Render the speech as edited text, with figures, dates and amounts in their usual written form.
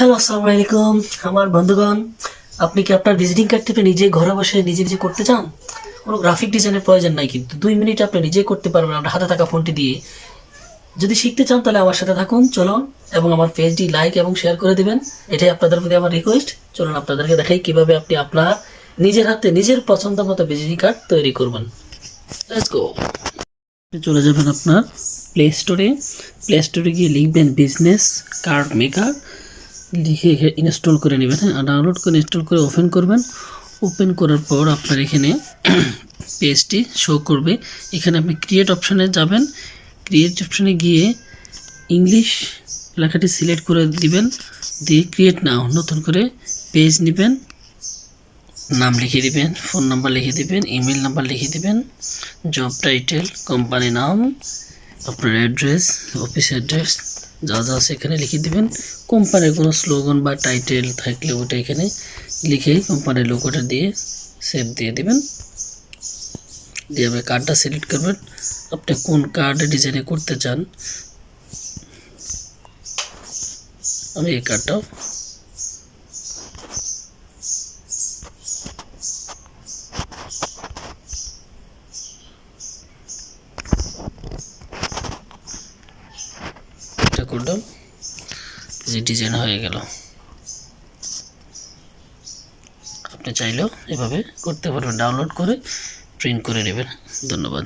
Hello, আসসালামু আলাইকুম আমার বন্ধুগণ। আপনি কি আপনার ভিজিটিং কার্ড টিপে নিজে ঘরে বসে নিজে নিজে করতে চান? কোনো গ্রাফিক ডিজাইনের প্রয়োজন নাই, কিন্তু 2 মিনিট আপনি নিজেই করতে পারবেন আপনার হাতে থাকা ফোনটি দিয়ে। যদি শিখতে চান তাহলে আমার সাথে থাকুন, চলুন, এবং আমার পেজটি লাইক এবং শেয়ার করে দিবেন। এটাই আপনাদের প্রতি আমার রিকোয়েস্ট। চলুন আপনাদেরকে দেখাই কিভাবে আপনি আপনার নিজের হাতে নিজের পছন্দ মতো ভিজিটিং কার্ড তৈরি করবেন। Let's go. চলে যাবেন আপনার প্লে স্টোরে গিয়ে লিখবেন বিজনেস কার্ড মেকার, লিখে ইনস্টল করে নেবেন। ডাউনলোড করে ইনস্টল করে ওপেন করবেন। ওপেন করার পর আপনার এখানে পেজটি শো করবে। এখানে আপনি ক্রিয়েট অপশানে যাবেন। ক্রিয়েট অপশানে গিয়ে ইংলিশ লেখাটি সিলেক্ট করে দিবেন, দিয়ে ক্রিয়েট নাও নতুন করে পেজ নেবেন। নাম লিখে দিবেন, ফোন নাম্বার লিখে দিবেন, ইমেল নাম্বার লিখে দিবেন, জব টাইটেল, কোম্পানি নাম, আপনার অ্যাড্রেস, অফিস অ্যাড্রেস যা যা আছে এখানে লিখে দিবেন। কোম্পানির কোনো স্লোগান বা টাইটেল থাকলে ওটা এখানে লিখে কোম্পানির লোগোটা দিয়ে সেভ দিয়ে দিবেন। দিয়ে আপনি কার্ডটা সিলেক্ট করবেন, আপনি কোন কার্ডে ডিজাইনে করতে চান। আমি এই কার্ডটা করলাম, যে ডিজাইন হয়ে গেল। আপনি চাইলেও এভাবে করতে পারবেন, ডাউনলোড করে প্রিন্ট করে নেবেন। ধন্যবাদ।